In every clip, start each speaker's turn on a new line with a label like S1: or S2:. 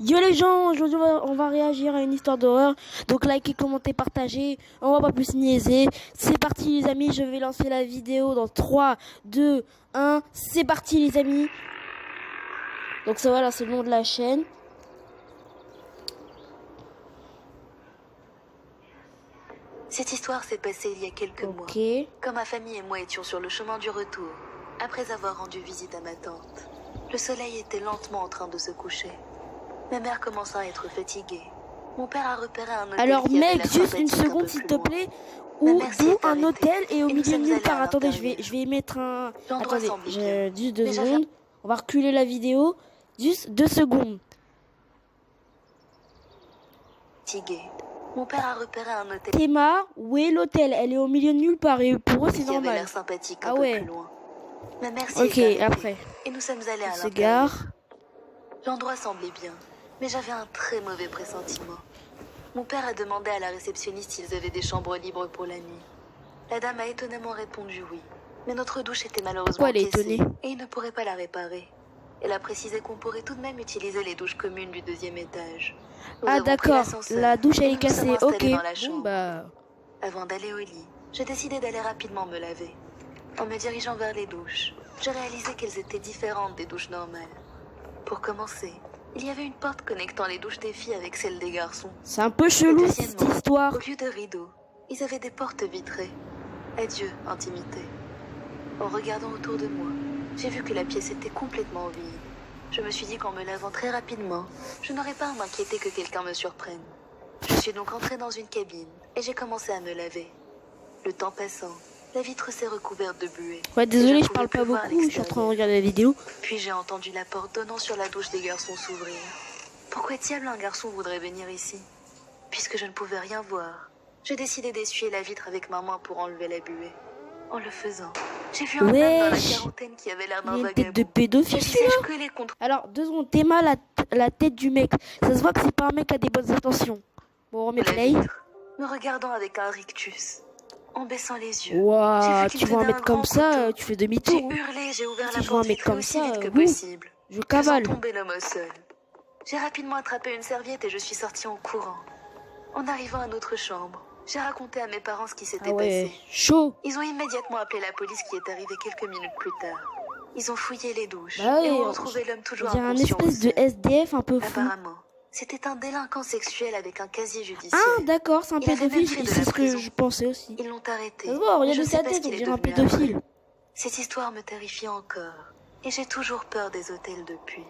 S1: Yo les gens, aujourd'hui on va réagir à une histoire d'horreur. Donc likez, commentez, partagez. On va pas plus niaiser. C'est parti les amis, je vais lancer la vidéo dans 3, 2, 1. C'est parti les amis. Donc ça voilà, c'est le nom de la chaîne.
S2: Cette histoire s'est passée il y a quelques mois, quand ma famille et moi étions sur le chemin du retour, après avoir rendu visite à ma tante. Le soleil était lentement en train de se coucher. Ma mère commença à être fatiguée. Mon père a repéré un hôtel.
S1: Alors
S2: qui avait
S1: mec, juste une seconde s'il te plaît. Ou un hôtel et au milieu de nulle part. Attendez, je vais y mettre un... Attendez, juste 2 secondes. On va reculer la vidéo. Juste 2 secondes.
S2: Fatiguée. Mon père a repéré un hôtel.
S1: Théma, où est l'hôtel? Elle est au milieu de nulle part et pour eux c'est normal.
S2: Avait l'air sympathique un peu plus loin. Ma mère s'y
S1: ok,
S2: est
S1: après.
S2: Et nous sommes allés à
S1: l'intérieur.
S2: L'endroit semblait bien, mais j'avais un très mauvais pressentiment. Mon père a demandé à la réceptionniste s'ils avaient des chambres libres pour la nuit. La dame a étonnamment répondu oui, mais notre douche était malheureusement cassée et il ne pourrait pas la réparer. Elle a précisé qu'on pourrait tout de même utiliser les douches communes du 2e étage.
S1: Ah d'accord, la douche elle est cassée, ok.
S2: Bon, bah... Avant d'aller au lit, j'ai décidé d'aller rapidement me laver. En me dirigeant vers les douches, j'ai réalisé qu'elles étaient différentes des douches normales. Pour commencer, il y avait une porte connectant les douches des filles avec celles des garçons.
S1: C'est un peu chelou cette histoire.
S2: Au lieu de rideaux, ils avaient des portes vitrées. Adieu, intimité. En regardant autour de moi, j'ai vu que la pièce était complètement vide. Je me suis dit qu'en me lavant très rapidement, je n'aurais pas à m'inquiéter que quelqu'un me surprenne. Je suis donc entrée dans une cabine et j'ai commencé à me laver. Le temps passant, la vitre s'est recouverte de buée. Ouais,
S1: désolé, je parle pas beaucoup, je suis en train de regarder la vidéo.
S2: Puis j'ai entendu la porte donnant sur la douche des garçons s'ouvrir. Pourquoi diable un garçon voudrait venir ici? Puisque je ne pouvais rien voir, j'ai décidé d'essuyer la vitre avec ma main pour enlever la buée. En le faisant, j'ai vu un homme dans la quarantaine qui avait l'air d'un vagabond.
S1: Tête de pédophile, Alors, 2 secondes, Théma, la tête du mec. Ça se voit que c'est pas un mec qui a des bonnes intentions. Bon, on remet play.
S2: Me regardant avec un rictus. En baissant les yeux.
S1: Waouh, tu vois un mec comme ça, tu fais demi-tour.
S2: J'ai hurlé, j'ai ouvert la
S1: porte. Tu vois un mec comme ça, possible. Je cavale.
S2: Tombé l'homme au sol. J'ai rapidement attrapé une serviette et je suis sortie en courant. En arrivant à notre chambre, j'ai raconté à mes parents ce qui s'était passé.
S1: Chaud.
S2: Ils ont immédiatement appelé la police qui est arrivée quelques minutes plus tard. Ils ont fouillé les douches et ont retrouvé l'homme toujours inconscient.
S1: Il y a un espèce de SDF un peu fou.
S2: Apparemment, c'était un délinquant sexuel avec un casier judiciaire.
S1: Ah d'accord, c'est un pédophile, c'est ce que je pensais aussi.
S2: Ils l'ont arrêté.
S1: Regarde de sa tête, on dirait un pédophile.
S2: Cette histoire me terrifie encore. Et j'ai toujours peur des hôtels depuis.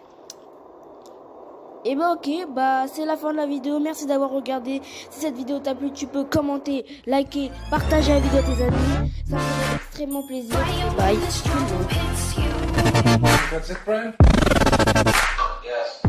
S1: Et bah ok, bah c'est la fin de la vidéo, merci d'avoir regardé. Si cette vidéo t'a plu, tu peux commenter, liker, partager la vidéo à tes amis. Ça me ferait extrêmement plaisir. Bye.
S3: That's it, Brian? Yes.